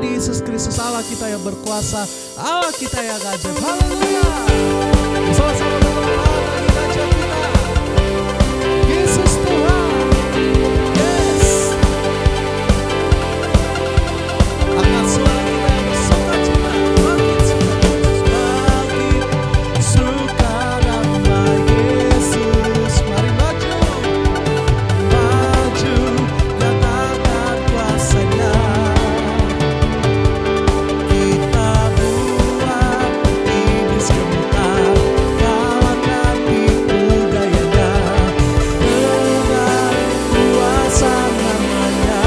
Yesus Kristus, Allah kita yang berkuasa, Allah kita yang ajaib. Haleluya. Sama-sama berdoa bagi ajaib kita. Yesus Tuhan. Yes. Angkat suara kita yang bersukacita. Bangkit suka nama Yesus. Mari maju. Nyatakan kuasanya. Kita buat iblis gemetar, kalahkan tipu dayanya, dengan kuasa namanya.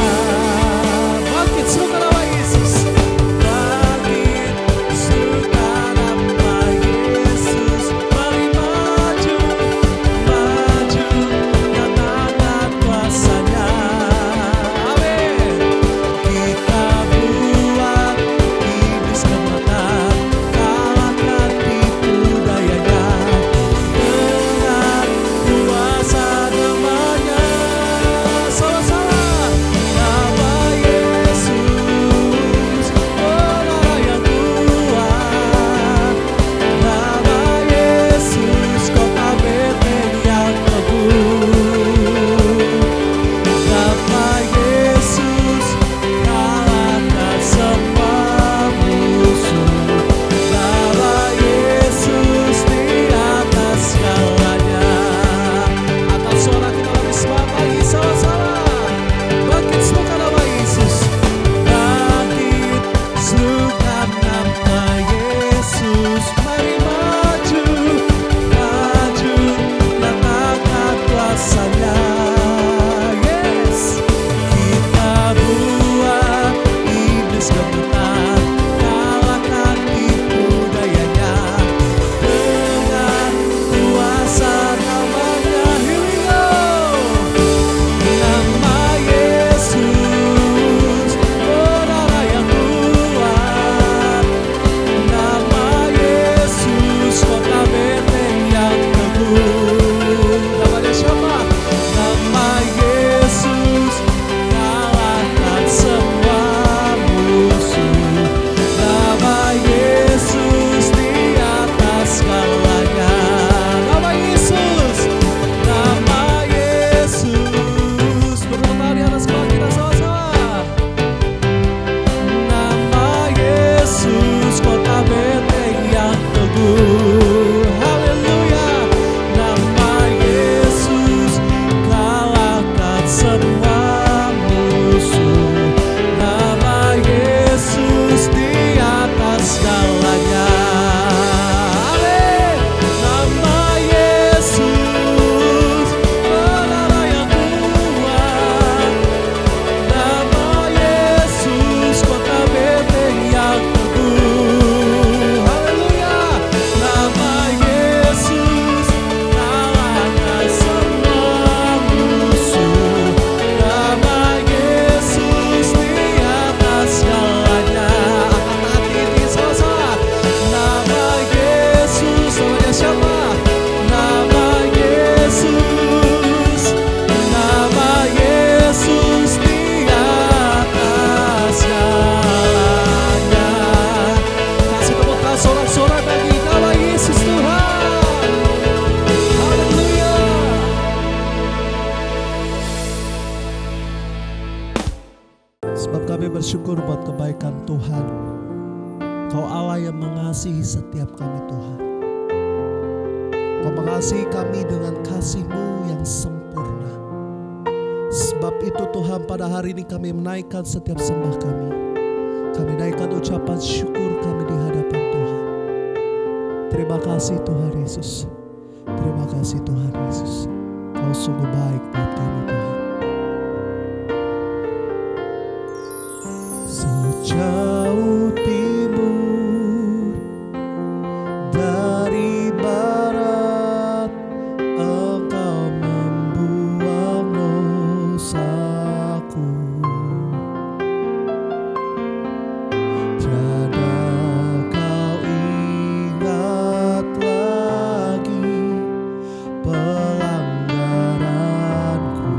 Bangkit suka nama Yesus. Bangkit suka nama Yesus. Mari maju, nyatakan kuasanya. Amin. Kita buat iblis gemetar, kalahkan tipu dayanya, dengan kuasa namanya. Sama-sama. Nama Yesus, orang yang kuat. Nama Yesus, kota Beteng yang teguh. Nama Yesus, kalahkan semua musuh. Nama Yesus di atas segalanya. Angkat suara kita lebih semangat lagi sama-sama. Bangkit suka nama Yesus. Bangkit suka nama Yesus. Mari maju, nyatakan kuasanya. Yes. Kita buat iblis gemetar, kalahkan tipu dayanya, dengan kuasa namanya. Here we go. Nama Yesus, orang yang kuat. Nama Yesus, kota Beteng yang teguh. Namanya siapa? Nama Yesus, kalahkan semua musuh. Nama Yesus di atas segalanya. Nama Yesus, nama Yesus. Berdoa di atas kepala kita sama-sama. Nama Yesus, kota Beteng yang teguh. Haleluya. Nama Yesus, kalahkan semua musuh. Nama Yesus di atas segalanya. Amin. Nama Yesus, Allah yang kuat. Nama Yesus, kota Beteng yang teguh. Haleluya. Nama Yesus, kalahkan semua musuh. Nama Yesus di atas segalanya. Angkat hati ini sama-sama. Nama Yesus, namanya siapa? Nama Yesus, nama Yesus di atas segalanya. Kasih tepuk sorak-sorak bagi nama Yesus Tuhan. Haleluya. Sebab kami bersyukur buat kebaikan Tuhan. Kau Allah yang mengasihi setiap kami Tuhan. Kau mengasihi kami dengan kasih-Mu yang sempurna. Sebab itu Tuhan, pada hari ini kami menaikkan setiap sembah kami. Kami naikkan ucapan syukur kami di hadapan Tuhan. Terima kasih Tuhan Yesus. Terima kasih Tuhan Yesus. Kau sungguh baik buat kami Tuhan. Sejauh timur dari barat, Engkau membuang dosaku. Tiada kau ingat lagi pelanggaranku.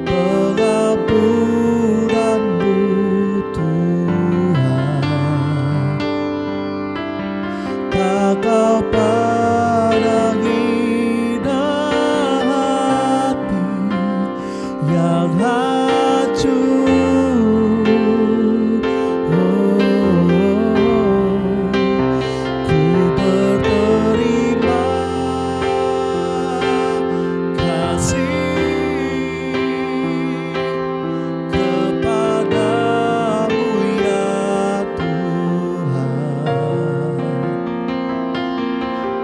pengampunanmu Tuhan. Tak kau pandang indah hati yang hancur. Ku berterima kasih kepadamu ya Tuhan.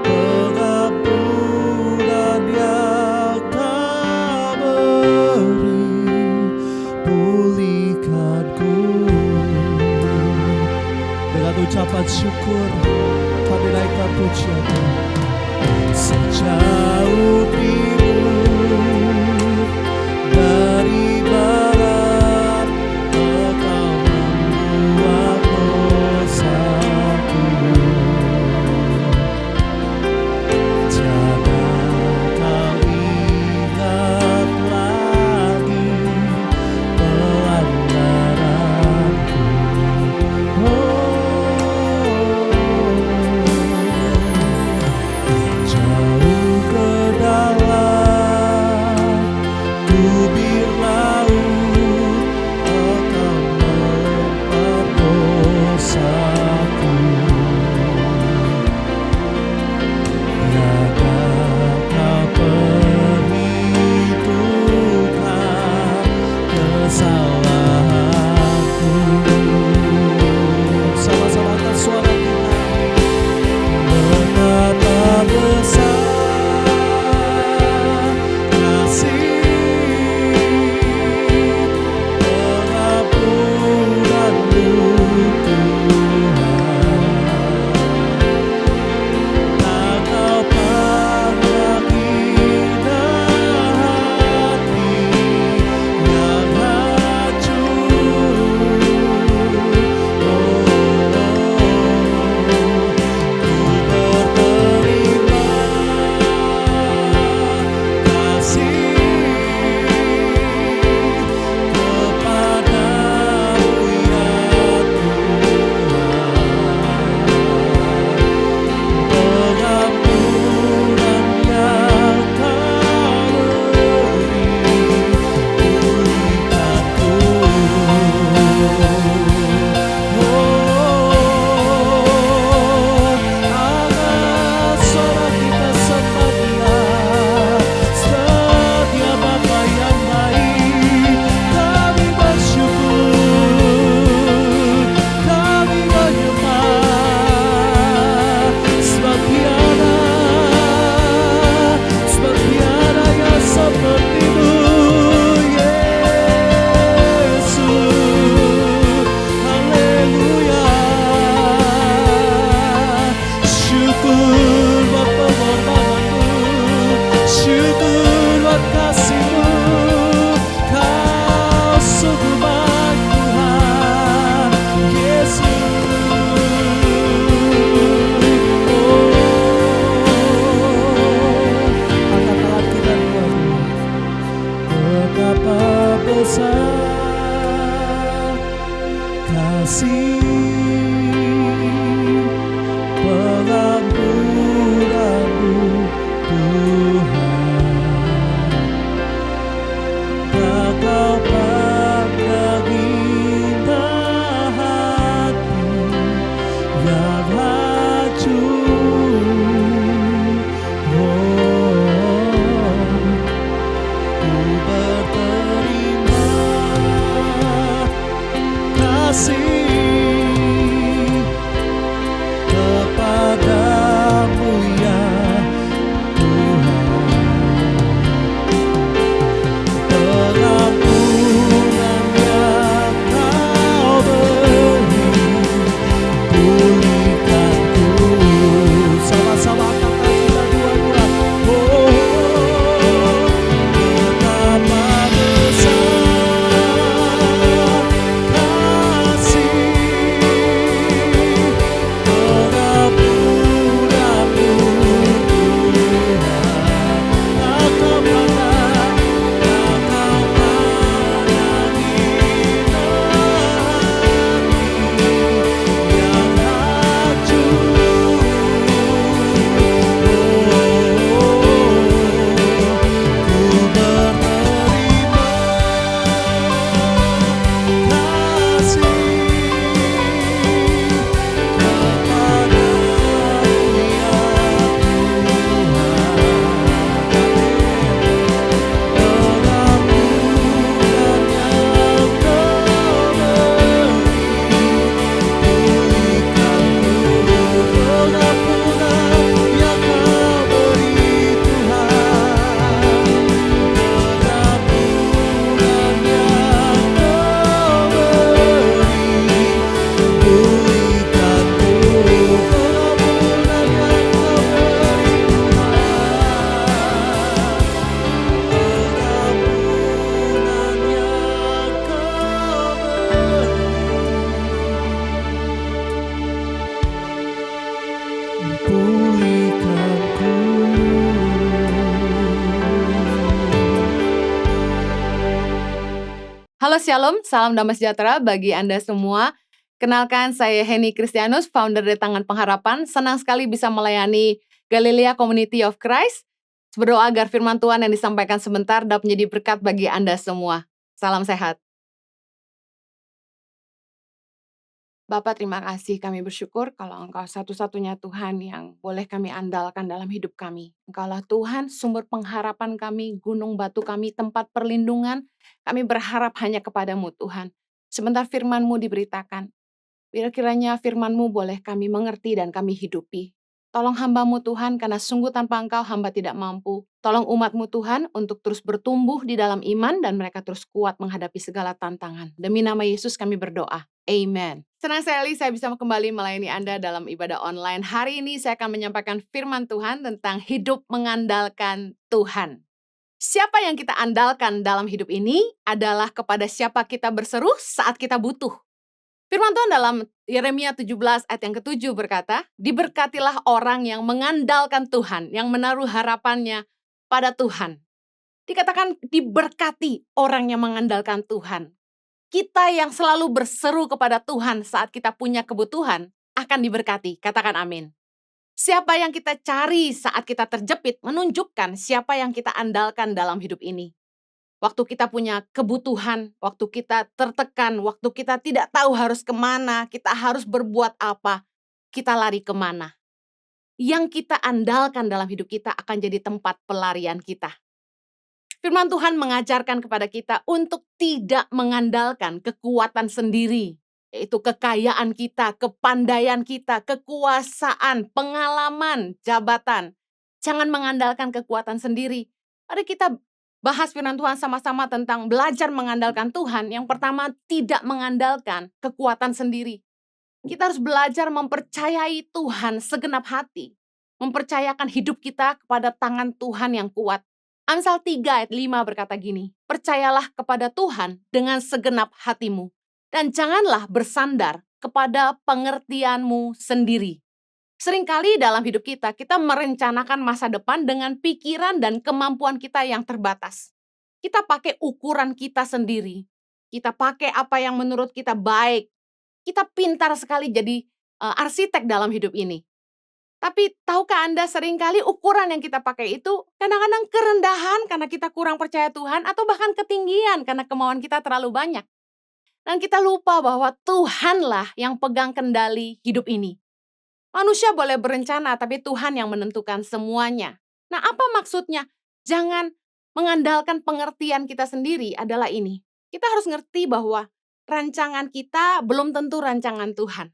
Pengampunan yang kau beri, pulihkanku. Dengan ucapan syukur kami naikkan pujian. Sejauh timur dari barat, Engkau membuat dosaku. Jangan kau ingat lagi pelanggaranku. Jauh ke dalam bibir laut, Engkau melempar dosaku. Tiada kau perhitungkan kesalahanku. Sama-sama angkat suara kita. Betapa besar kasih pengampunanmu Tuhan. Tak kau pandang indah hati yang hancur. Ku berterima kasih kepadamu ya Tuhan. Pengampunan yang kau beri, pulihkanku. Angkat suara kita sembah Dia, setia Bapa yang baik. Kami bersyukur, kami menyembah, sebab tiada yang seperti-Mu, Yesus. Haleluya. Syukur buat pengorbanan-Mu, syukur buat kasih-Mu. Kau sungguh baik Tuhan Yesus. Angkat tangan kita Tuhan. Betapa besar kasih pengampunanmu Tuhan. Tak kau pandang indah hati yang hancur. Ku berterima kasih Halo Shalom, salam damai sejahtera bagi Anda semua. Kenalkan, saya Henny Kristianus, founder dari Tangan Pengharapan. Senang sekali bisa melayani Galilea Community of Christ. Berdoa agar firman Tuhan yang disampaikan sebentar dapat menjadi berkat bagi Anda semua. Salam sehat. Bapak, terima kasih. Kami bersyukur kalau Engkau satu-satunya Tuhan yang boleh kami andalkan dalam hidup kami. Engkaulah Tuhan, sumber pengharapan kami, gunung batu kami, tempat perlindungan. Kami berharap hanya kepadamu Tuhan. Sebentar firman-Mu diberitakan. Biar kiranya firman-Mu boleh kami mengerti dan kami hidupi. Tolong hamba-Mu Tuhan, karena sungguh tanpa Engkau hamba tidak mampu. Tolong umat-Mu Tuhan untuk terus bertumbuh di dalam iman dan mereka terus kuat menghadapi segala tantangan. Demi nama Yesus kami berdoa. Amen. Senang sekali saya bisa kembali melayani Anda dalam ibadah online. Hari ini saya akan menyampaikan firman Tuhan tentang hidup mengandalkan Tuhan. Siapa yang kita andalkan dalam hidup ini adalah kepada siapa kita berseru saat kita butuh. Firman Tuhan dalam Yeremia 17 ayat yang ke-7 berkata, diberkatilah orang yang mengandalkan Tuhan, yang menaruh harapannya pada Tuhan. Dikatakan diberkati orang yang mengandalkan Tuhan. Kita yang selalu berseru kepada Tuhan saat kita punya kebutuhan akan diberkati. Katakan amin. Siapa yang kita cari saat kita terjepit menunjukkan siapa yang kita andalkan dalam hidup ini. Waktu kita punya kebutuhan, waktu kita tertekan, waktu kita tidak tahu harus kemana, kita harus berbuat apa, kita lari kemana. Yang kita andalkan dalam hidup kita akan jadi tempat pelarian kita. Firman Tuhan mengajarkan kepada kita untuk tidak mengandalkan kekuatan sendiri, yaitu kekayaan kita, kepandaian kita, kekuasaan, pengalaman, jabatan. Jangan mengandalkan kekuatan sendiri. Mari kita bahas firman Tuhan sama-sama tentang belajar mengandalkan Tuhan. Yang pertama, tidak mengandalkan kekuatan sendiri. Kita harus belajar mempercayai Tuhan segenap hati. Mempercayakan hidup kita kepada tangan Tuhan yang kuat. Amsal 3 ayat 5 berkata gini, percayalah kepada Tuhan dengan segenap hatimu, dan janganlah bersandar kepada pengertianmu sendiri. Seringkali dalam hidup kita, kita merencanakan masa depan dengan pikiran dan kemampuan kita yang terbatas. Kita pakai ukuran kita sendiri. Kita pakai apa yang menurut kita baik. Kita pintar sekali jadi arsitek dalam hidup ini. Tapi tahukah Anda seringkali ukuran yang kita pakai itu kadang-kadang kerendahan karena kita kurang percaya Tuhan atau bahkan ketinggian karena kemauan kita terlalu banyak. Dan kita lupa bahwa Tuhanlah yang pegang kendali hidup ini. Manusia boleh berencana, tapi Tuhan yang menentukan semuanya. Nah, apa maksudnya? Jangan mengandalkan pengertian kita sendiri adalah ini. Kita harus ngerti bahwa rancangan kita belum tentu rancangan Tuhan.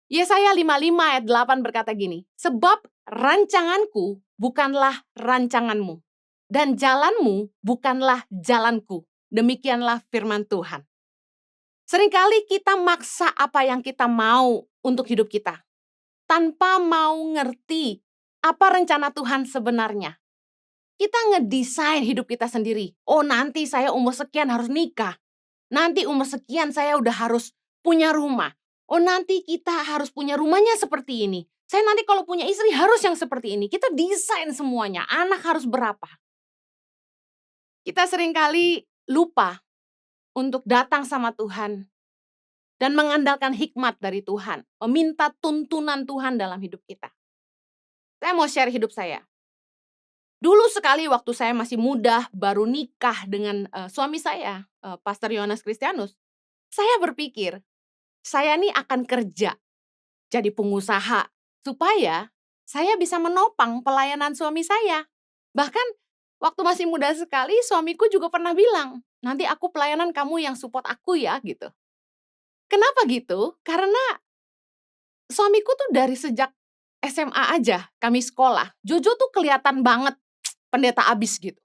Yesaya 55 ayat 8 berkata gini, sebab rancanganku bukanlah rancanganmu, dan jalanmu bukanlah jalanku. Demikianlah firman Tuhan. Seringkali kita maksa apa yang kita mau untuk hidup kita, tanpa mau ngerti apa rencana Tuhan sebenarnya. Kita ngedesain hidup kita sendiri. Oh, nanti saya umur sekian harus nikah. Nanti umur sekian saya udah harus punya rumah. Oh, nanti kita harus punya rumahnya seperti ini. Saya nanti kalau punya istri harus yang seperti ini. Kita desain semuanya. Anak harus berapa. Kita seringkali lupa untuk datang sama Tuhan dan mengandalkan hikmat dari Tuhan. Meminta tuntunan Tuhan dalam hidup kita. Saya mau share hidup saya. Dulu sekali waktu saya masih muda, baru nikah dengan suami saya, Pastor Yohanes Kristianus. Saya berpikir, saya nih akan kerja, jadi pengusaha, supaya saya bisa menopang pelayanan suami saya. Bahkan waktu masih muda sekali, suamiku juga pernah bilang, nanti aku pelayanan kamu yang support aku ya, gitu. Kenapa gitu? Karena suamiku tuh dari sejak SMA aja, kami sekolah. Jojo tuh kelihatan banget pendeta abis gitu.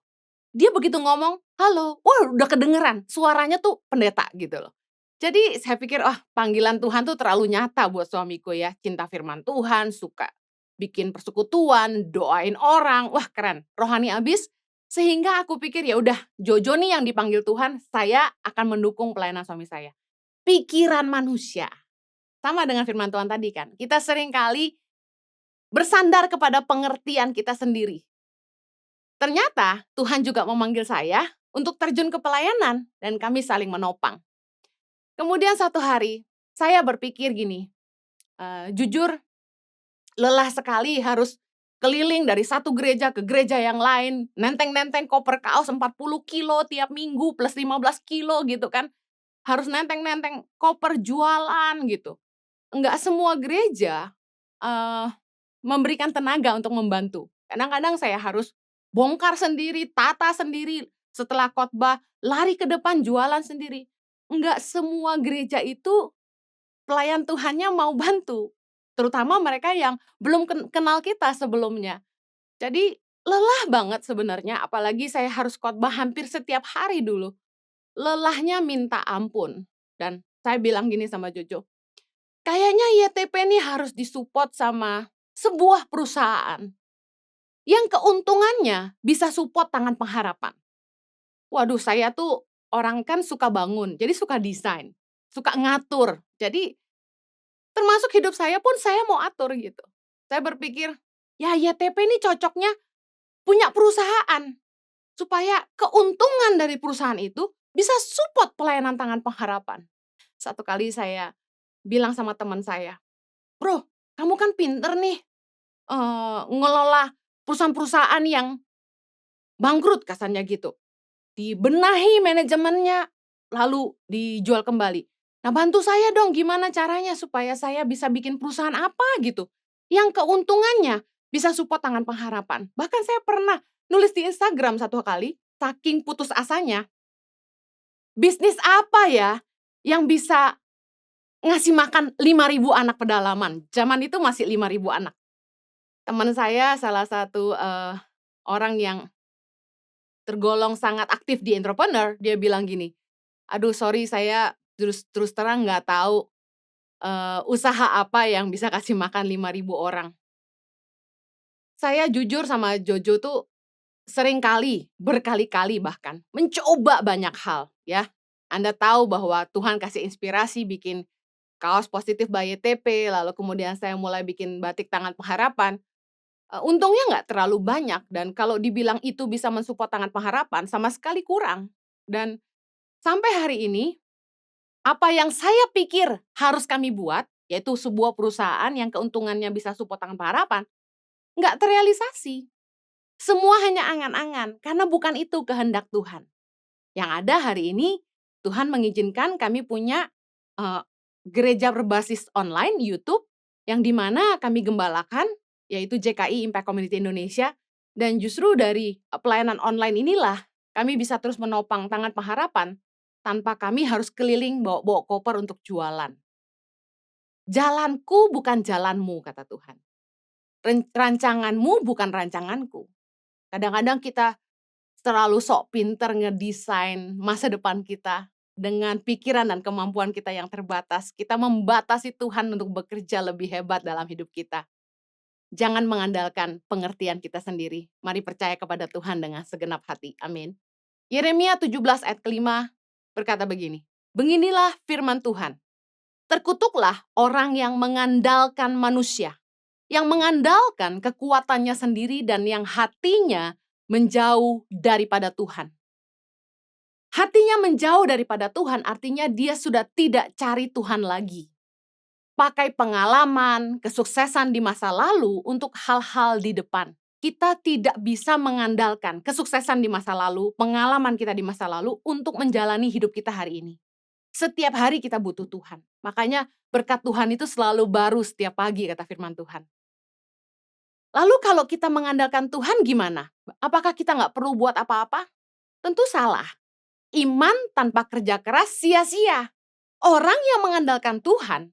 Dia begitu ngomong, halo, wah udah kedengeran, suaranya tuh pendeta gitu loh. Jadi saya pikir, panggilan Tuhan tuh terlalu nyata buat suamiku ya. Cinta firman Tuhan, suka bikin persekutuan, doain orang, wah keren, rohani abis. Sehingga aku pikir ya udah, Jojo nih yang dipanggil Tuhan, saya akan mendukung pelayanan suami saya. Pikiran manusia. Sama dengan firman Tuhan tadi kan, kita seringkali bersandar kepada pengertian kita sendiri. Ternyata Tuhan juga memanggil saya untuk terjun ke pelayanan dan kami saling menopang. Kemudian satu hari saya berpikir gini, jujur lelah sekali harus keliling dari satu gereja ke gereja yang lain, nenteng-nenteng koper kaos 40 kilo tiap minggu plus 15 kilo gitu kan. Harus nenteng-nenteng koper jualan gitu. Enggak semua gereja, eee, memberikan tenaga untuk membantu. Kadang-kadang saya harus bongkar sendiri, tata sendiri, setelah khotbah lari ke depan jualan sendiri. Enggak semua gereja itu pelayan Tuhannya mau bantu, terutama mereka yang belum kenal kita sebelumnya. Jadi lelah banget sebenarnya, apalagi saya harus khotbah hampir setiap hari dulu. Lelahnya minta ampun. Dan saya bilang gini sama Jojo, kayaknya YTP ini harus disupport sama sebuah perusahaan yang keuntungannya bisa support Tangan Pengharapan. Waduh, saya tuh orang kan suka bangun, jadi suka desain, suka ngatur. Jadi termasuk hidup saya pun saya mau atur gitu. Saya berpikir, ya YTP ini cocoknya punya perusahaan. Supaya keuntungan dari perusahaan itu bisa support pelayanan Tangan Pengharapan. Satu kali saya bilang sama teman saya, "Bro, kamu kan pinter nih, ngelola perusahaan-perusahaan yang bangkrut," kasarnya gitu. Dibenahi manajemennya, lalu dijual kembali. Nah, bantu saya dong gimana caranya supaya saya bisa bikin perusahaan apa gitu, yang keuntungannya bisa support Tangan Pengharapan. Bahkan saya pernah nulis di Instagram satu kali, saking putus asanya, bisnis apa ya yang bisa ngasih makan 5.000 anak pedalaman? Zaman itu masih 5.000 anak. Teman saya salah satu, orang yang tergolong sangat aktif di entrepreneur, dia bilang gini, "Aduh sorry saya terus terus terang nggak tahu, usaha apa yang bisa kasih makan 5.000 orang." Saya jujur sama Jojo tuh sering kali, berkali-kali bahkan, mencoba banyak hal ya. Anda tahu bahwa Tuhan kasih inspirasi bikin kaos positif by YTP, lalu kemudian saya mulai bikin batik Tangan Pengharapan. Untungnya nggak terlalu banyak dan kalau dibilang itu bisa mensupport Tangan Pengharapan, sama sekali kurang. Dan sampai hari ini, apa yang saya pikir harus kami buat, yaitu sebuah perusahaan yang keuntungannya bisa support Tangan Pengharapan, nggak terrealisasi. Semua hanya angan-angan, karena bukan itu kehendak Tuhan. Yang ada hari ini, Tuhan mengizinkan kami punya, eee, gereja berbasis online, YouTube, yang di mana kami gembalakan, yaitu JKI Impact Community Indonesia, dan justru dari, pelayanan online inilah, kami bisa terus menopang Tangan Pengharapan, tanpa kami harus keliling bawa-bawa koper untuk jualan. "Jalanku bukan jalanmu," kata Tuhan. "Rancanganmu bukan rancanganku." Kadang-kadang kita terlalu sok pinter ngedesain masa depan kita, dengan pikiran dan kemampuan kita yang terbatas, kita membatasi Tuhan untuk bekerja lebih hebat dalam hidup kita. Jangan mengandalkan pengertian kita sendiri, mari percaya kepada Tuhan dengan segenap hati, amin. Yeremia 17 ayat ke-5 berkata begini, "Beginilah firman Tuhan, terkutuklah orang yang mengandalkan manusia, yang mengandalkan kekuatannya sendiri dan yang hatinya menjauh daripada Tuhan." Hatinya menjauh daripada Tuhan artinya dia sudah tidak cari Tuhan lagi. Pakai pengalaman, kesuksesan di masa lalu untuk hal-hal di depan. Kita tidak bisa mengandalkan kesuksesan di masa lalu, pengalaman kita di masa lalu untuk menjalani hidup kita hari ini. Setiap hari kita butuh Tuhan. Makanya berkat Tuhan itu selalu baru setiap pagi, kata firman Tuhan. Lalu kalau kita mengandalkan Tuhan gimana? Apakah kita nggak perlu buat apa-apa? Tentu salah. Iman tanpa kerja keras sia-sia. Orang yang mengandalkan Tuhan,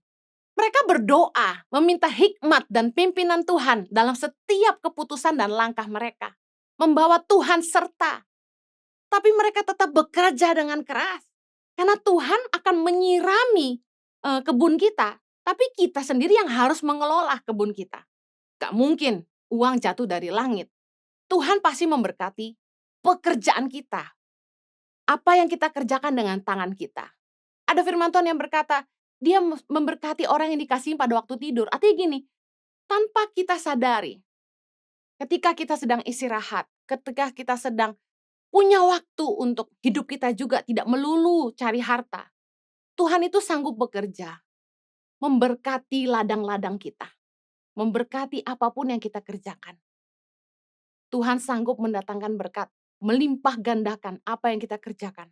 mereka berdoa, meminta hikmat dan pimpinan Tuhan dalam setiap keputusan dan langkah mereka. Membawa Tuhan serta. Tapi mereka tetap bekerja dengan keras. Karena Tuhan akan menyirami kebun kita. Tapi kita sendiri yang harus mengelola kebun kita. Gak mungkin uang jatuh dari langit. Tuhan pasti memberkati pekerjaan kita. Apa yang kita kerjakan dengan tangan kita. Ada firman Tuhan yang berkata, dia memberkati orang yang dikasihi pada waktu tidur. Artinya gini, tanpa kita sadari, ketika kita sedang istirahat, ketika kita sedang punya waktu untuk hidup kita juga tidak melulu cari harta. Tuhan itu sanggup bekerja, memberkati ladang-ladang kita, memberkati apapun yang kita kerjakan. Tuhan sanggup mendatangkan berkat, melimpah gandakan apa yang kita kerjakan.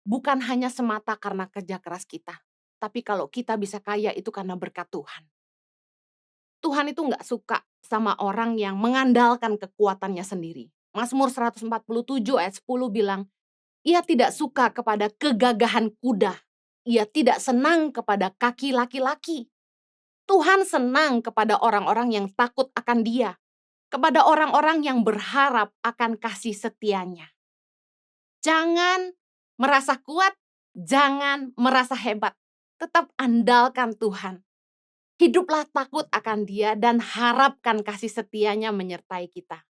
Bukan hanya semata karena kerja keras kita, tapi kalau kita bisa kaya itu karena berkat Tuhan. Tuhan itu nggak suka sama orang yang mengandalkan kekuatannya sendiri. Mazmur 147 ayat 10 bilang, ia tidak suka kepada kegagahan kuda. Ia tidak senang kepada kaki laki-laki. Tuhan senang kepada orang-orang yang takut akan Dia, kepada orang-orang yang berharap akan kasih setianya. Jangan merasa kuat, jangan merasa hebat. Tetap andalkan Tuhan. Hiduplah takut akan Dia dan harapkan kasih setianya menyertai kita.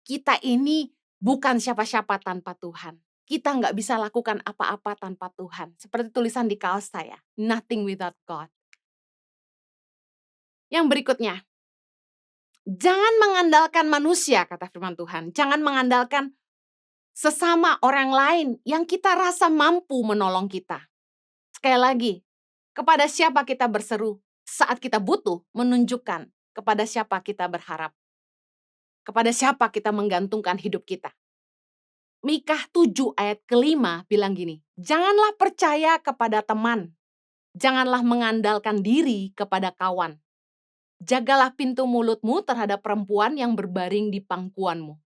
Kita ini bukan siapa-siapa tanpa Tuhan. Kita nggak bisa lakukan apa-apa tanpa Tuhan. Seperti tulisan di kaos saya, nothing without God. Yang berikutnya, jangan mengandalkan manusia, kata firman Tuhan. Jangan mengandalkan sesama orang lain yang kita rasa mampu menolong kita. Sekali lagi, kepada siapa kita berseru saat kita butuh, menunjukkan kepada siapa kita berharap. Kepada siapa kita menggantungkan hidup kita. Mikah 7 ayat ke-5 bilang gini, janganlah percaya kepada teman, janganlah mengandalkan diri kepada kawan. Jagalah pintu mulutmu terhadap perempuan yang berbaring di pangkuanmu.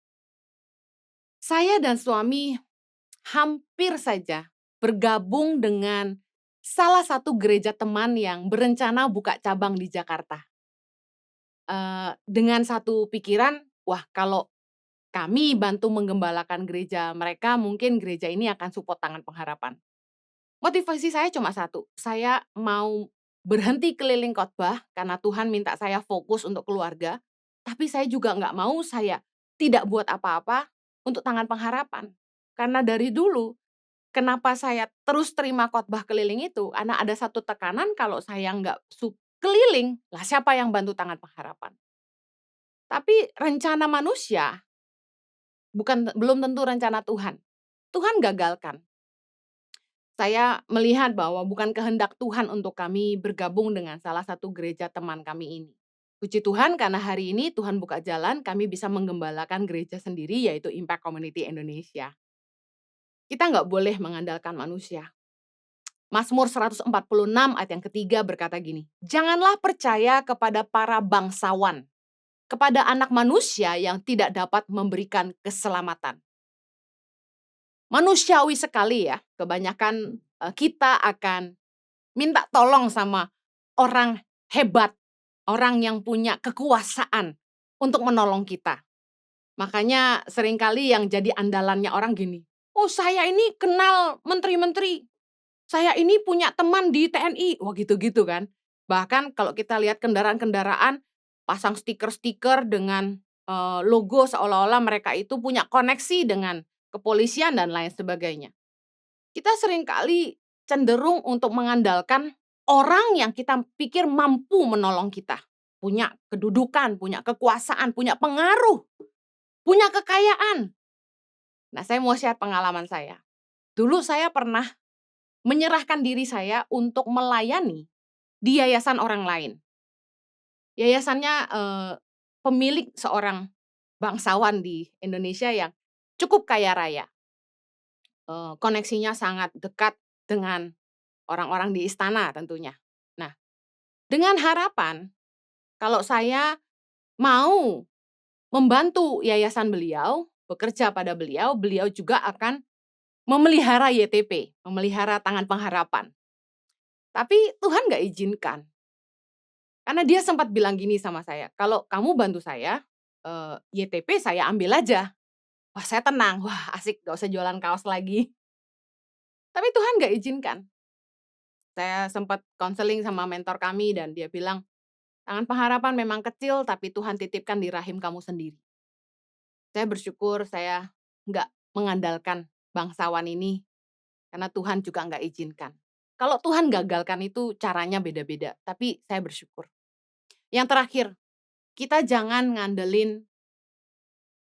Saya dan suami hampir saja bergabung dengan salah satu gereja teman yang berencana buka cabang di Jakarta. Dengan satu pikiran, wah kalau kami bantu menggembalakan gereja mereka, mungkin gereja ini akan support Tangan Pengharapan. Motivasi saya cuma satu, saya mau berhenti keliling khotbah karena Tuhan minta saya fokus untuk keluarga, tapi saya juga nggak mau saya tidak buat apa-apa untuk Tangan Pengharapan. Karena dari dulu, kenapa saya terus terima khotbah keliling itu, karena ada satu tekanan kalau saya nggak keliling, lah siapa yang bantu Tangan Pengharapan? Tapi rencana manusia belum tentu rencana Tuhan. Tuhan gagalkan. Saya melihat bahwa bukan kehendak Tuhan untuk kami bergabung dengan salah satu gereja teman kami ini. Puji Tuhan karena hari ini Tuhan buka jalan, kami bisa menggembalakan gereja sendiri yaitu Impact Community Indonesia. Kita nggak boleh mengandalkan manusia. Mazmur 146 ayat yang ketiga berkata gini, janganlah percaya kepada para bangsawan, kepada anak manusia yang tidak dapat memberikan keselamatan. Manusiawi sekali ya, kebanyakan kita akan minta tolong sama orang hebat, orang yang punya kekuasaan untuk menolong kita. Makanya seringkali yang jadi andalannya orang gini, oh saya ini kenal menteri-menteri, saya ini punya teman di TNI, wah gitu-gitu kan. Bahkan kalau kita lihat kendaraan-kendaraan, pasang stiker-stiker dengan logo seolah-olah mereka itu punya koneksi dengan kepolisian dan lain sebagainya. Kita seringkali cenderung untuk mengandalkan orang yang kita pikir mampu menolong kita. Punya kedudukan, punya kekuasaan, punya pengaruh, punya kekayaan. Nah, saya mau share pengalaman saya. Dulu saya pernah menyerahkan diri saya untuk melayani di yayasan orang lain. Yayasannya pemilik seorang bangsawan di Indonesia yang cukup kaya raya. Koneksinya sangat dekat dengan orang-orang di istana tentunya. Nah, dengan harapan kalau saya mau membantu yayasan beliau, bekerja pada beliau, beliau juga akan memelihara YTP, memelihara Tangan Pengharapan. Tapi Tuhan nggak izinkan. Karena dia sempat bilang gini sama saya, kalau kamu bantu saya, YTP saya ambil aja. Wah saya tenang, wah asik gak usah jualan kaos lagi. Tapi Tuhan nggak izinkan. Saya sempat konseling sama mentor kami dan dia bilang, Tangan Pengharapan memang kecil tapi Tuhan titipkan di rahim kamu sendiri. Saya bersyukur saya nggak mengandalkan bangsawan ini karena Tuhan juga nggak izinkan. Kalau Tuhan gagalkan itu caranya beda-beda, tapi saya bersyukur. Yang terakhir, kita jangan ngandelin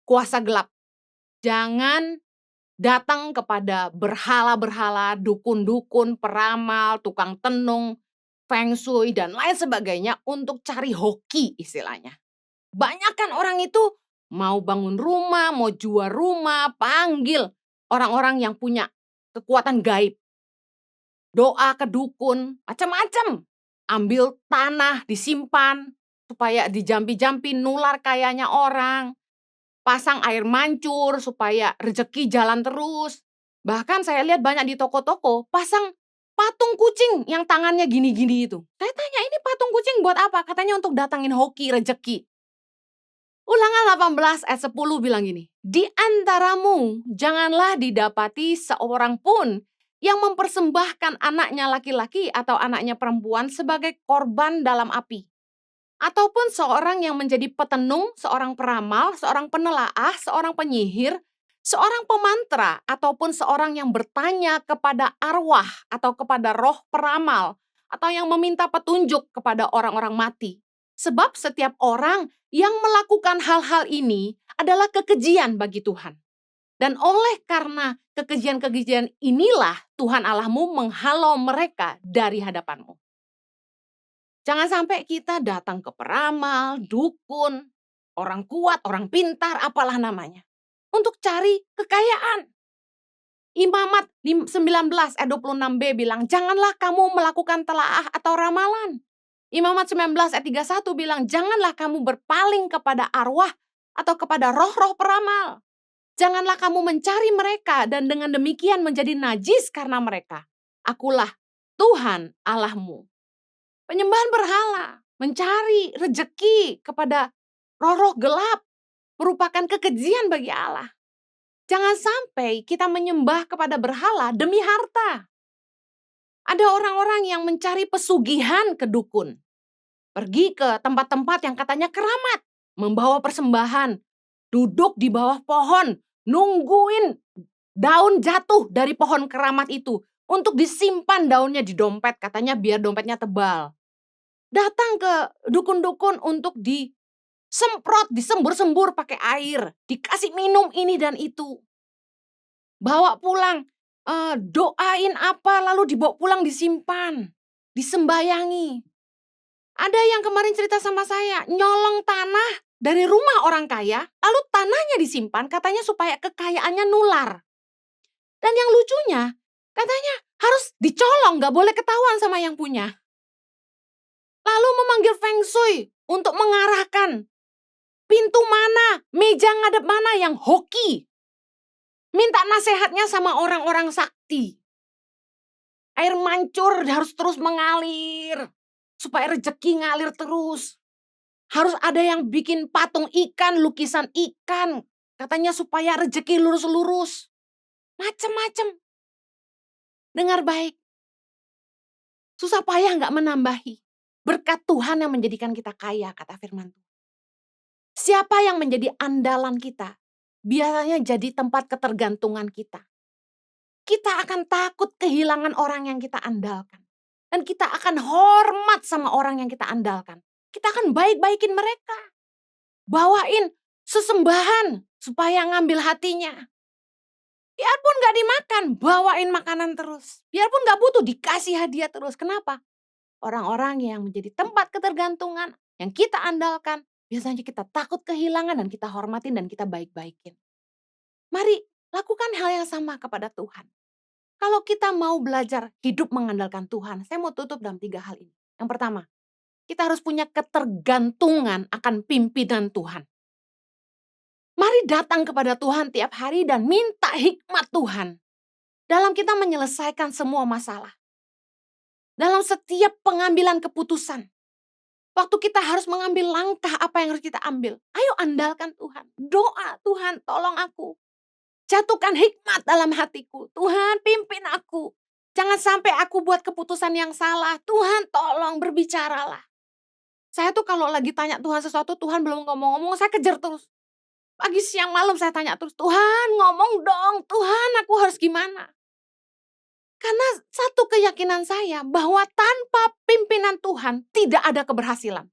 kuasa gelap. Jangan datang kepada berhala-berhala, dukun-dukun, peramal, tukang tenung, feng shui, dan lain sebagainya untuk cari hoki istilahnya. Banyak kan orang itu mau bangun rumah, mau jual rumah, panggil orang-orang yang punya kekuatan gaib. Doa ke dukun, macam-macam. Ambil tanah, disimpan, supaya dijampi-jampi nular kayanya orang. Pasang air mancur supaya rezeki jalan terus. Bahkan saya lihat banyak di toko-toko pasang patung kucing yang tangannya gini-gini itu. Saya tanya, ini patung kucing buat apa? Katanya untuk datangin hoki, rezeki. Ulangan 18 ayat 10 bilang gini, di antaramu janganlah didapati seorang pun yang mempersembahkan anaknya laki-laki atau anaknya perempuan sebagai korban dalam api. Ataupun seorang yang menjadi petenung, seorang peramal, seorang penelaah, seorang penyihir, seorang pemantra, ataupun seorang yang bertanya kepada arwah atau kepada roh peramal, atau yang meminta petunjuk kepada orang-orang mati. Sebab setiap orang yang melakukan hal-hal ini adalah kekejian bagi Tuhan. Dan oleh karena kekejian-kekejian inilah Tuhan Allahmu menghalau mereka dari hadapanmu. Jangan sampai kita datang ke peramal, dukun, orang kuat, orang pintar, apalah namanya. Untuk cari kekayaan. Imamat 19 ayat 26b bilang, janganlah kamu melakukan telaah atau ramalan. Imamat 19 ayat 31 bilang, janganlah kamu berpaling kepada arwah atau kepada roh-roh peramal. Janganlah kamu mencari mereka dan dengan demikian menjadi najis karena mereka. Akulah Tuhan Allahmu. Penyembahan berhala, mencari rejeki kepada roh-roh gelap merupakan kekejian bagi Allah. Jangan sampai kita menyembah kepada berhala demi harta. Ada orang-orang yang mencari pesugihan ke dukun. Pergi ke tempat-tempat yang katanya keramat, membawa persembahan, duduk di bawah pohon, nungguin daun jatuh dari pohon keramat itu untuk disimpan daunnya di dompet, katanya biar dompetnya tebal. Datang ke dukun-dukun untuk disemprot, disembur-sembur pakai air, dikasih minum ini dan itu. Bawa pulang, doain apa lalu dibawa pulang disimpan, disembayangi. Ada yang kemarin cerita sama saya, nyolong tanah dari rumah orang kaya, lalu tanahnya disimpan katanya supaya kekayaannya nular. Dan yang lucunya, katanya harus dicolong, gak boleh ketahuan sama yang punya. Lalu memanggil feng shui untuk mengarahkan pintu mana, meja ngadep mana yang hoki. Minta nasihatnya sama orang-orang sakti. Air mancur harus terus mengalir, supaya rezeki ngalir terus. Harus ada yang bikin patung ikan, lukisan ikan, katanya supaya rezeki lurus-lurus. Macem-macem. Dengar baik. Susah payah gak menambahi. Berkat Tuhan yang menjadikan kita kaya, kata firman Tuhan. Siapa yang menjadi andalan kita, biasanya jadi tempat ketergantungan kita. Kita akan takut kehilangan orang yang kita andalkan. Dan kita akan hormat sama orang yang kita andalkan. Kita akan baik-baikin mereka. Bawain sesembahan supaya ngambil hatinya. Biarpun gak dimakan, bawain makanan terus. Biarpun gak butuh, dikasih hadiah terus. Kenapa? Orang-orang yang menjadi tempat ketergantungan, yang kita andalkan, biasanya kita takut kehilangan dan kita hormatin dan kita baik-baikin. Mari lakukan hal yang sama kepada Tuhan. Kalau kita mau belajar hidup mengandalkan Tuhan, saya mau tutup dalam 3 hal ini. Yang pertama, kita harus punya ketergantungan akan pimpinan Tuhan. Mari datang kepada Tuhan tiap hari dan minta hikmat Tuhan dalam kita menyelesaikan semua masalah. Dalam setiap pengambilan keputusan. Waktu kita harus mengambil langkah apa yang harus kita ambil. Ayo andalkan Tuhan. Doa, Tuhan tolong aku. Jatuhkan hikmat dalam hatiku. Tuhan pimpin aku. Jangan sampai aku buat keputusan yang salah. Tuhan tolong berbicaralah. Saya tuh kalau lagi tanya Tuhan sesuatu, Tuhan belum ngomong-ngomong, saya kejar terus. Pagi, siang, malam saya tanya terus. Tuhan ngomong dong. Tuhan aku harus gimana? Karena satu keyakinan saya bahwa tanpa pimpinan Tuhan tidak ada keberhasilan.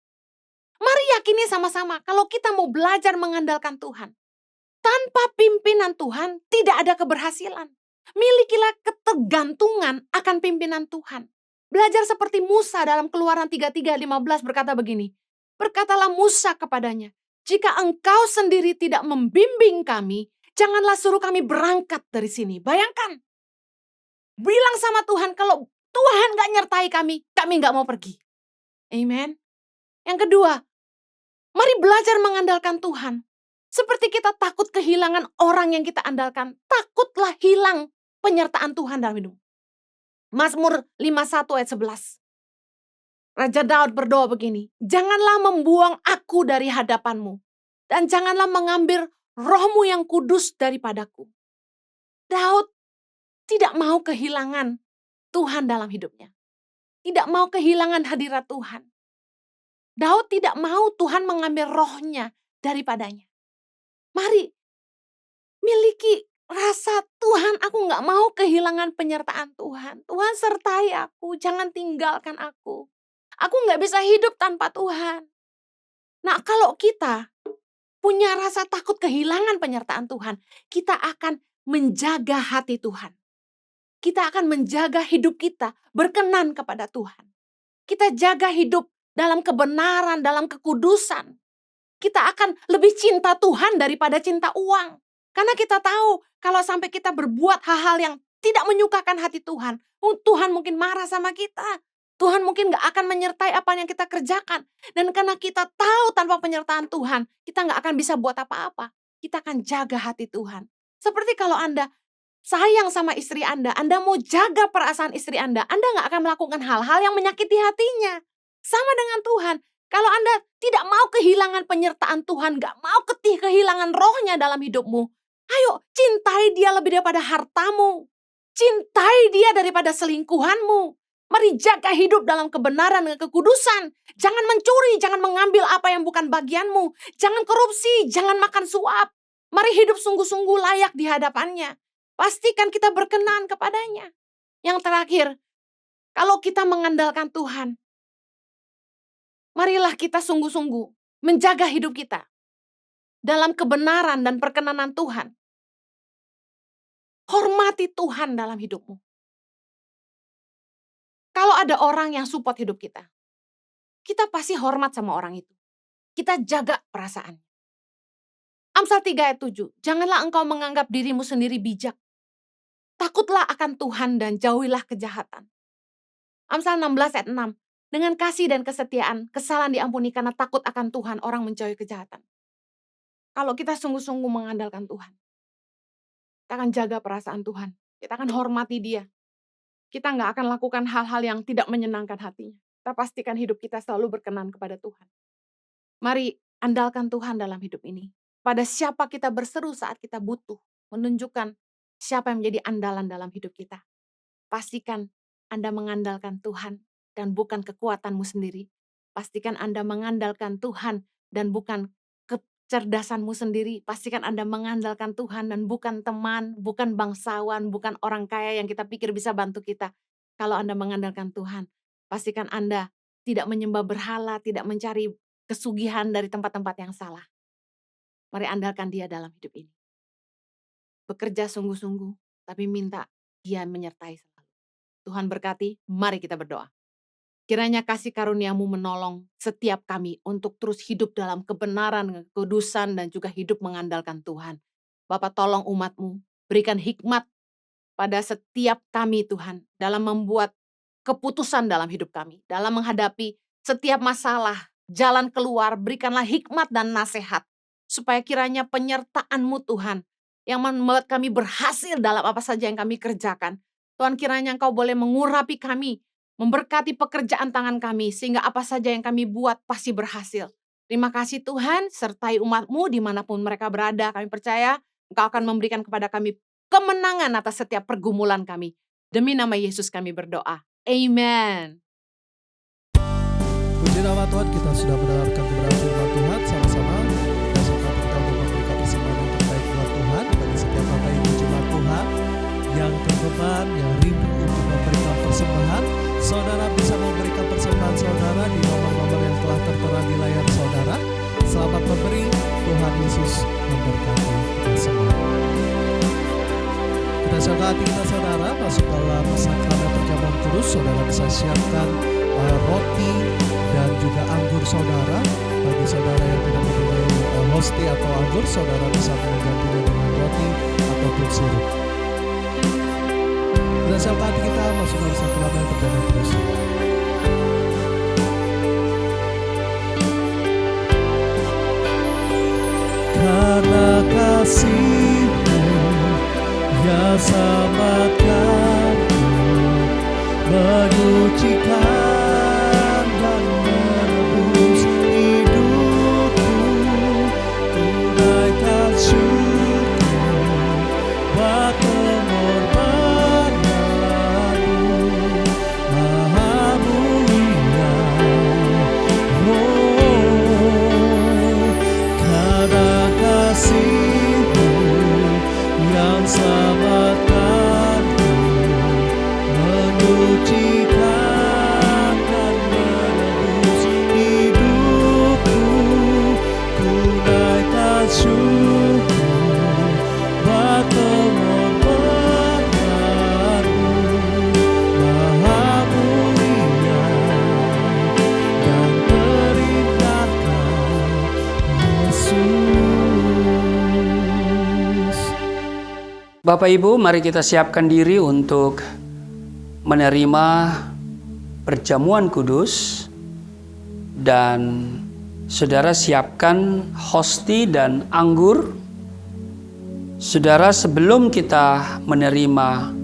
Mari yakini sama-sama kalau kita mau belajar mengandalkan Tuhan. Tanpa pimpinan Tuhan tidak ada keberhasilan. Milikilah ketergantungan akan pimpinan Tuhan. Belajar seperti Musa dalam Keluaran 33:15 berkata begini. Berkatalah Musa kepadanya, jika engkau sendiri tidak membimbing kami, janganlah suruh kami berangkat dari sini. Bayangkan, bilang sama Tuhan, kalau Tuhan gak nyertai kami gak mau pergi. Amen. Yang kedua, mari belajar mengandalkan Tuhan. Seperti kita takut kehilangan orang yang kita andalkan, takutlah hilang penyertaan Tuhan dalam hidup. Mazmur 51 ayat 11. Raja Daud berdoa begini, janganlah membuang aku dari hadapanmu, dan janganlah mengambil rohmu yang kudus daripadaku. Daud tidak mau kehilangan Tuhan dalam hidupnya. Tidak mau kehilangan hadirat Tuhan. Daud tidak mau Tuhan mengambil rohnya daripadanya. Mari miliki rasa Tuhan, aku gak mau kehilangan penyertaan Tuhan. Tuhan sertai aku, jangan tinggalkan aku. Aku gak bisa hidup tanpa Tuhan. Nah, kalau kita punya rasa takut kehilangan penyertaan Tuhan, kita akan menjaga hati Tuhan. Kita akan menjaga hidup kita berkenan kepada Tuhan. Kita jaga hidup dalam kebenaran, dalam kekudusan. Kita akan lebih cinta Tuhan daripada cinta uang. Karena kita tahu kalau sampai kita berbuat hal-hal yang tidak menyukakan hati Tuhan, Tuhan mungkin marah sama kita. Tuhan mungkin gak akan menyertai apa yang kita kerjakan. Dan karena kita tahu tanpa penyertaan Tuhan, kita gak akan bisa buat apa-apa. Kita akan jaga hati Tuhan. Seperti kalau Anda sayang sama istri Anda mau jaga perasaan istri Anda gak akan melakukan hal-hal yang menyakiti hatinya. Sama dengan Tuhan. Kalau Anda tidak mau kehilangan penyertaan Tuhan, gak mau kehilangan rohnya dalam hidupmu, ayo cintai dia lebih daripada hartamu. Cintai dia daripada selingkuhanmu. Mari jaga hidup dalam kebenaran dan kekudusan. Jangan mencuri, jangan mengambil apa yang bukan bagianmu. Jangan korupsi, jangan makan suap. Mari hidup sungguh-sungguh layak di hadapannya. Pastikan kita berkenan kepadanya. Yang terakhir, kalau kita mengandalkan Tuhan, marilah kita sungguh-sungguh menjaga hidup kita dalam kebenaran dan perkenanan Tuhan. Hormati Tuhan dalam hidupmu. Kalau ada orang yang support hidup kita, kita pasti hormat sama orang itu. Kita jaga perasaan. Amsal 3 ayat 7, janganlah engkau menganggap dirimu sendiri bijak. Takutlah akan Tuhan dan jauhilah kejahatan. Amsal 16 ayat 6, dengan kasih dan kesetiaan, kesalahan diampuni karena takut akan Tuhan, orang menjauhi kejahatan. Kalau kita sungguh-sungguh mengandalkan Tuhan, kita akan jaga perasaan Tuhan. Kita akan hormati dia. Kita nggak akan lakukan hal-hal yang tidak menyenangkan hatinya. Kita pastikan hidup kita selalu berkenan kepada Tuhan. Mari andalkan Tuhan dalam hidup ini. Pada siapa kita berseru saat kita butuh. Menunjukkan siapa yang menjadi andalan dalam hidup kita. Pastikan Anda mengandalkan Tuhan dan bukan kekuatanmu sendiri. Pastikan Anda mengandalkan Tuhan dan bukan kecerdasanmu sendiri. Pastikan Anda mengandalkan Tuhan dan bukan teman, bukan bangsawan, bukan orang kaya yang kita pikir bisa bantu kita. Kalau Anda mengandalkan Tuhan, pastikan Anda tidak menyembah berhala, tidak mencari kesugihan dari tempat-tempat yang salah. Mari andalkan dia dalam hidup ini. Bekerja sungguh-sungguh, tapi minta dia menyertai selalu. Tuhan berkati, mari kita berdoa. Kiranya kasih karuniamu menolong setiap kami untuk terus hidup dalam kebenaran, kekudusan, dan juga hidup mengandalkan Tuhan. Bapa, tolong umatmu, berikan hikmat pada setiap kami Tuhan, dalam membuat keputusan dalam hidup kami, dalam menghadapi setiap masalah, jalan keluar, berikanlah hikmat dan nasihat, supaya kiranya penyertaan-Mu Tuhan, yang membuat kami berhasil dalam apa saja yang kami kerjakan. Tuhan, kiranya Engkau boleh mengurapi kami, memberkati pekerjaan tangan kami, sehingga apa saja yang kami buat pasti berhasil. Terima kasih Tuhan, sertai umat-Mu dimanapun mereka berada. Kami percaya Engkau akan memberikan kepada kami kemenangan atas setiap pergumulan kami. Demi nama Yesus kami berdoa. Amen. Puji nama Tuhan, kita sudah mendengarkan kebenaran firman Tuhan sama-sama. Besok nanti kita mau memberikan persembahan untuk baik buat Tuhan. Bagi setiap Bapak Ibu jemaat Tuhan yang terbeban, yang rindu untuk memberikan persembahan, saudara bisa memberikan persembahan saudara di nomor-nomor yang telah tertera di layar saudara. selamat memberi. Tuhan Yesus memberkati kita semua. Kita siapkan hati kita saudara masuk dalam sakramen perjamuan kudus. Saudara bisa siapkan roti dan juga anggur saudara. Bagi saudara yang tidak memiliki hosti atau anggur, saudara bisa menggantinya dengan roti ataupun sirup. Kita siapkan hati kita masuk dalam sakramen perjamuan kudus. Karena kasih-Mu yang selamatkanku, menyucikan dan menebus hidupku, tunaikan syukur buat pengorbananmu, Maha Mulia. Karena kasih-Mu yang selamatkanku, menyucikan dan menebus hidupku, tunaikan syukur buat pengorbananmu, Maha Mulia dan perintahkan Yesus. Bapak Ibu, mari kita siapkan diri untuk menerima perjamuan kudus, dan saudara siapkan hosti dan anggur. Saudara, sebelum kita menerima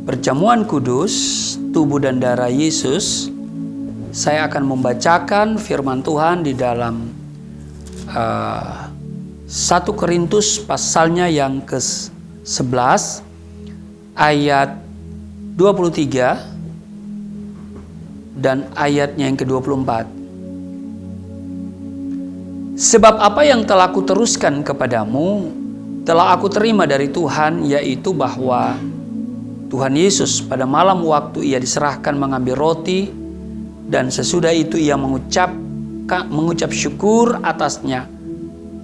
perjamuan kudus, tubuh dan darah Yesus, saya akan membacakan firman Tuhan di dalam 1 Korintus pasalnya yang ke-11 ayat 23 dan ayatnya yang ke-24. Sebab apa yang telah aku teruskan kepadamu telah aku terima dari Tuhan, yaitu bahwa Tuhan Yesus pada malam waktu ia diserahkan mengambil roti, dan sesudah itu ia mengucap syukur atasnya.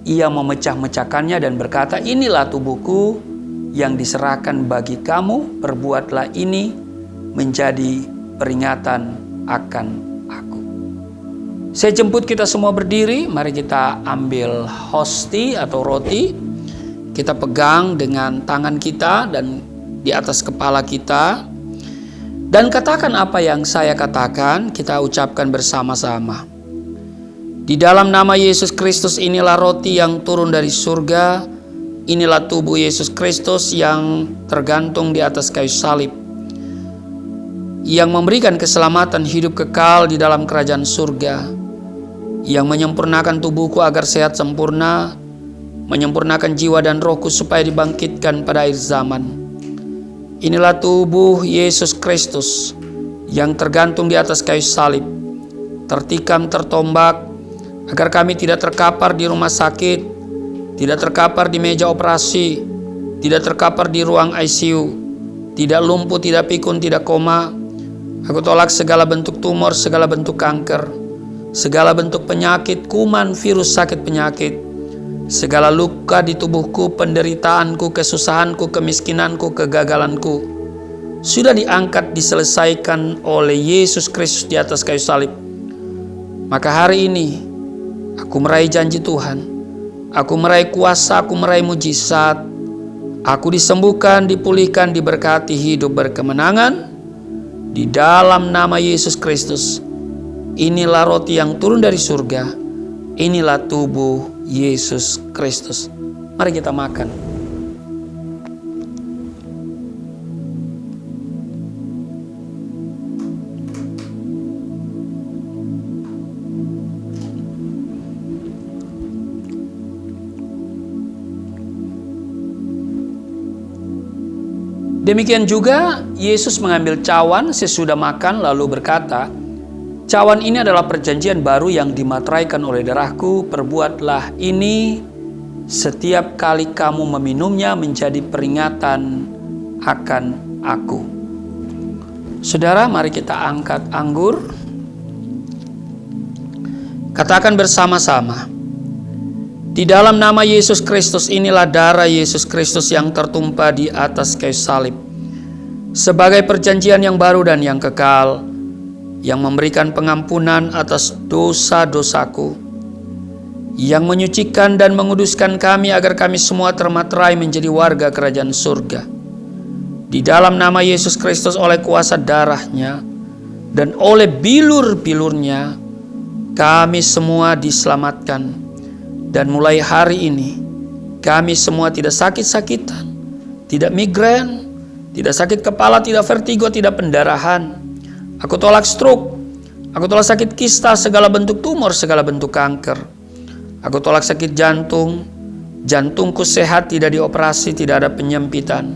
Ia memecah-mecahkannya dan berkata, inilah tubuhku yang diserahkan bagi kamu, perbuatlah ini menjadi peringatan akan aku. Saya jemput kita semua berdiri, mari kita ambil hosti atau roti. Kita pegang dengan tangan kita dan di atas kepala kita. Dan katakan apa yang saya katakan, kita ucapkan bersama-sama. Di dalam nama Yesus Kristus, inilah roti yang turun dari surga. Inilah tubuh Yesus Kristus yang tergantung di atas kayu salib, yang memberikan keselamatan hidup kekal di dalam kerajaan surga, yang menyempurnakan tubuhku agar sehat sempurna, menyempurnakan jiwa dan rohku supaya dibangkitkan pada akhir zaman. Inilah tubuh Yesus Kristus yang tergantung di atas kayu salib, tertikam, tertombak, agar kami tidak terkapar di rumah sakit, tidak terkapar di meja operasi, tidak terkapar di ruang ICU, tidak lumpuh, tidak pikun, tidak koma. Aku tolak segala bentuk tumor, segala bentuk kanker, segala bentuk penyakit, kuman, virus, sakit penyakit, segala luka di tubuhku, penderitaanku, kesusahanku, kemiskinanku, kegagalanku, sudah diangkat, diselesaikan oleh Yesus Kristus di atas kayu salib. Maka hari ini aku meraih janji Tuhan, aku meraih kuasa, aku meraih mujizat, aku disembuhkan, dipulihkan, diberkati, hidup berkemenangan di dalam nama Yesus Kristus. Inilah roti yang turun dari surga, inilah tubuh Yesus Kristus. Mari kita makan. Demikian juga Yesus mengambil cawan sesudah makan lalu berkata, cawan ini adalah perjanjian baru yang dimateraikan oleh darahku, perbuatlah ini setiap kali kamu meminumnya menjadi peringatan akan aku. Saudara, mari kita angkat anggur. Katakan bersama-sama, Di dalam nama Yesus Kristus inilah darah Yesus Kristus yang tertumpah di atas kayu salib sebagai perjanjian yang baru dan yang kekal, yang memberikan pengampunan atas dosa-dosaku, yang menyucikan dan menguduskan kami agar kami semua termaterai menjadi warga kerajaan surga. Di dalam nama Yesus Kristus oleh kuasa darahnya dan oleh bilur-bilurnya kami semua diselamatkan, dan mulai hari ini kami semua tidak sakit-sakitan, tidak migrain, tidak sakit kepala, tidak vertigo, tidak pendarahan. Aku tolak stroke, aku tolak sakit kista, segala bentuk tumor, segala bentuk kanker. Aku tolak sakit jantung, jantungku sehat, tidak dioperasi, tidak ada penyempitan.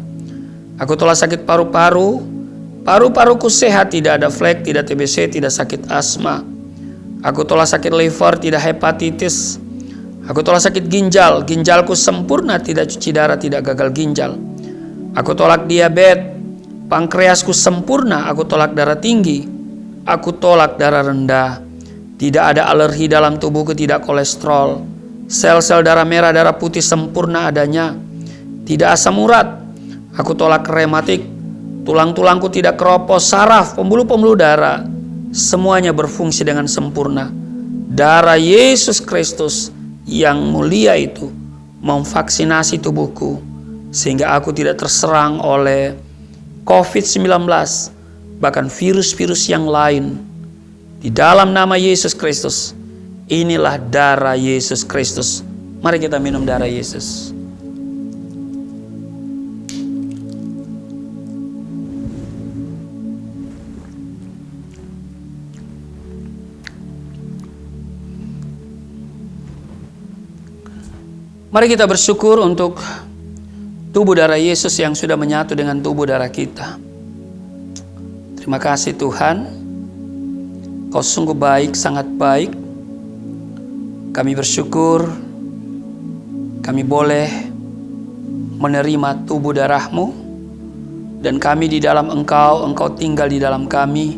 Aku tolak sakit paru-paru, paru-paruku sehat, tidak ada flek, tidak TBC, tidak sakit asma. Aku tolak sakit liver, tidak hepatitis. Aku tolak sakit ginjal, ginjalku sempurna, tidak cuci darah, tidak gagal ginjal. Aku tolak diabetes, pankreasku sempurna. Aku tolak darah tinggi, aku tolak darah rendah. Tidak ada alergi dalam tubuhku, tidak kolesterol. Sel-sel darah merah, darah putih sempurna adanya. Tidak asam urat. Aku tolak rematik, tulang-tulangku tidak keropos, saraf, pembuluh-pembuluh darah, semuanya berfungsi dengan sempurna. Darah Yesus Kristus yang mulia itu memvaksinasi tubuhku sehingga aku tidak terserang oleh COVID-19, bahkan virus-virus yang lain. Di dalam nama Yesus Kristus, inilah darah Yesus Kristus. Mari kita minum darah Yesus. Mari kita bersyukur untuk tubuh darah Yesus yang sudah menyatu dengan tubuh darah kita. Terima kasih Tuhan, Kau sungguh baik, sangat baik. Kami bersyukur kami boleh menerima tubuh darah-Mu, dan kami di dalam Engkau, Engkau tinggal di dalam kami.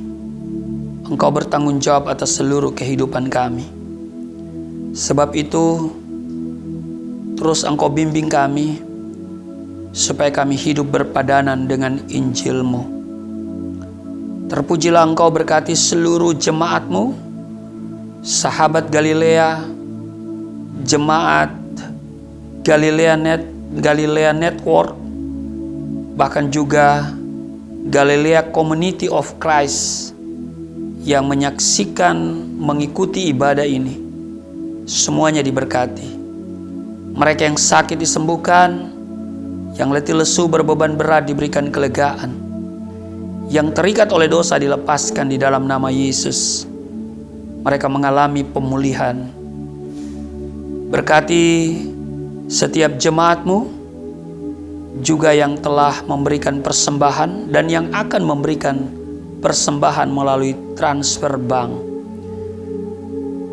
Engkau bertanggung jawab atas seluruh kehidupan kami. Sebab itu, terus Engkau bimbing kami supaya kami hidup berpadanan dengan Injil-Mu. Terpujilah Engkau, berkati seluruh jemaat-Mu, sahabat Galilea, jemaat Galilea Network, bahkan juga Galilea Community of Christ yang menyaksikan, mengikuti ibadah ini. Semuanya diberkati. Mereka yang sakit disembuhkan, yang letih lesu berbeban berat diberikan kelegaan, yang terikat oleh dosa dilepaskan di dalam nama Yesus. Mereka mengalami pemulihan. Berkati setiap jemaat-Mu, juga yang telah memberikan persembahan dan yang akan memberikan persembahan melalui transfer bank.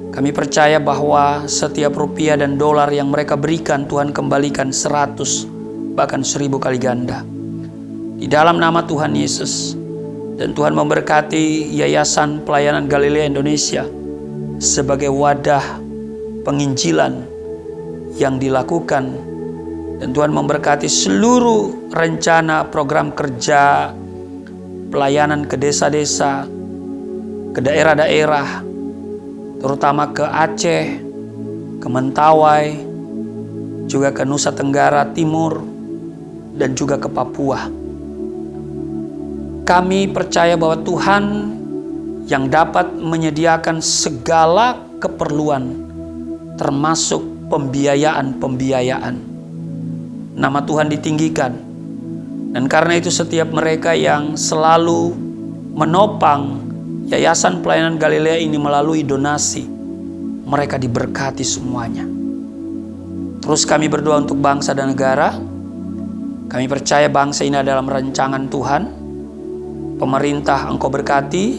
Kami percaya bahwa setiap rupiah dan dolar yang mereka berikan, Tuhan kembalikan 100 bahkan 1000 kali ganda. Di dalam nama Tuhan Yesus. Dan Tuhan memberkati Yayasan Pelayanan Galilea Indonesia sebagai wadah penginjilan yang dilakukan. Dan Tuhan memberkati seluruh rencana program kerja pelayanan ke desa-desa, ke daerah-daerah, terutama ke Aceh, ke Mentawai, juga ke Nusa Tenggara Timur, dan juga ke Papua. Kami percaya bahwa Tuhan yang dapat menyediakan segala keperluan, termasuk pembiayaan-pembiayaan. Nama Tuhan ditinggikan. Dan karena itu setiap mereka yang selalu menopang Yayasan Pelayanan Galilea ini melalui donasi, mereka diberkati semuanya. Terus kami berdoa untuk bangsa dan negara. Kami percaya bangsa ini adalah rancangan Tuhan. Pemerintah Engkau berkati,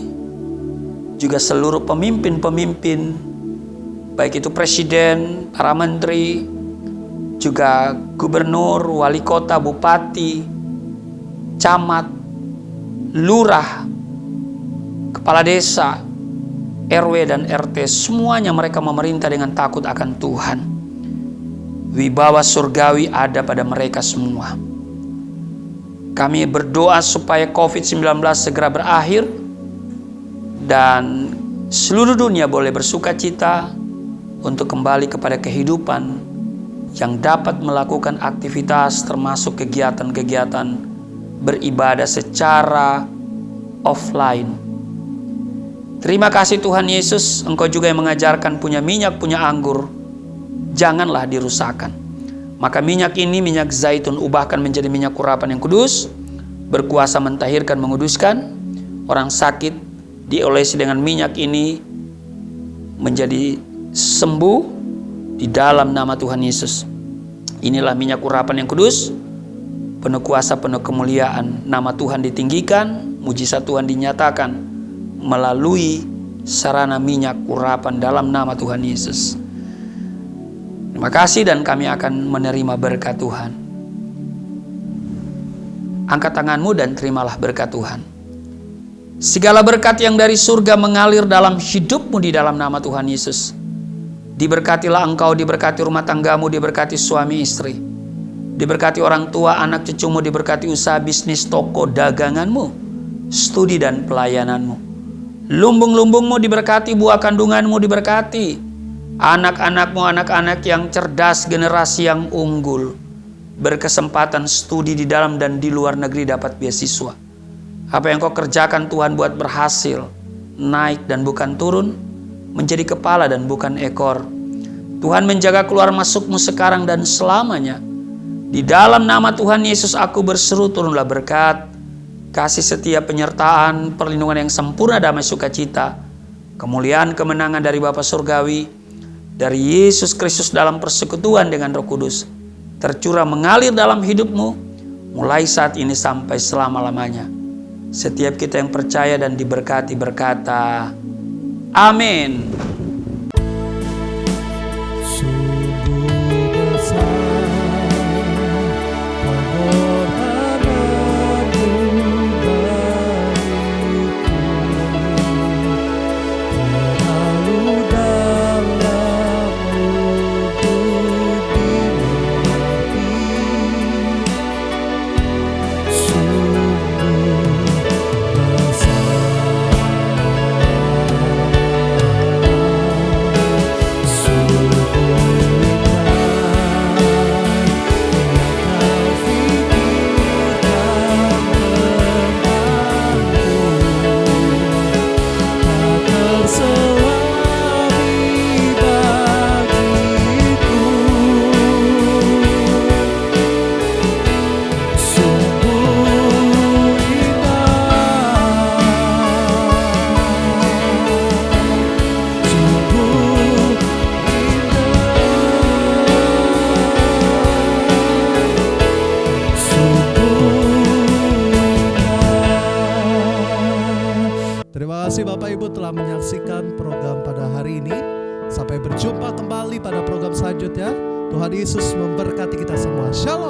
juga seluruh pemimpin-pemimpin, baik itu presiden, para menteri, juga gubernur, wali kota, bupati, camat, lurah, kepala desa, RW dan RT, semuanya mereka memerintah dengan takut akan Tuhan. wibawa surgawi ada pada mereka semua. Kami berdoa supaya COVID-19 segera berakhir dan seluruh dunia boleh bersuka cita untuk kembali kepada kehidupan yang dapat melakukan aktivitas termasuk kegiatan-kegiatan beribadah secara offline. Terima kasih Tuhan Yesus, Engkau juga yang mengajarkan punya minyak, punya anggur, janganlah dirusakkan. Maka minyak ini, minyak zaitun, ubahkan menjadi minyak urapan yang kudus, berkuasa mentahirkan, menguduskan. Orang sakit diolesi dengan minyak ini menjadi sembuh di dalam nama Tuhan Yesus. Inilah minyak urapan yang kudus, penuh kuasa, penuh kemuliaan. Nama Tuhan ditinggikan, mujizat Tuhan dinyatakan melalui sarana minyak urapan dalam nama Tuhan Yesus. Terima kasih dan kami akan menerima berkat Tuhan. Angkat tanganmu dan terimalah berkat Tuhan. Segala berkat yang dari surga mengalir dalam hidupmu di dalam nama Tuhan Yesus. Diberkatilah engkau, diberkati rumah tanggamu, diberkati suami istri. Diberkati orang tua, anak cucumu, diberkati usaha bisnis, toko, daganganmu, studi dan pelayananmu. Lumbung-lumbungmu diberkati, buah kandunganmu diberkati. Anak-anakmu, anak-anak yang cerdas, generasi yang unggul, berkesempatan studi di dalam dan di luar negeri, dapat beasiswa. Apa yang kau kerjakan Tuhan buat berhasil, naik dan bukan turun, menjadi kepala dan bukan ekor. Tuhan menjaga keluar masukmu sekarang dan selamanya. Di dalam nama Tuhan Yesus aku berseru, turunlah berkat, kasih setia, penyertaan, perlindungan yang sempurna, damai sukacita, kemuliaan, kemenangan dari Bapa Surgawi, dari Yesus Kristus dalam persekutuan dengan Roh Kudus, tercurah mengalir dalam hidupmu, mulai saat ini sampai selama-lamanya. Setiap kita yang percaya dan diberkati berkata, amin. Sungguh besar pengorbananmu bagiku, terlalu dalam untuk dimengerti. Sungguh besar. Terima kasih Bapak Ibu telah menyaksikan program pada hari ini. Sampai berjumpa kembali pada program selanjutnya. Tuhan Yesus memberkati kita semua. Shalom.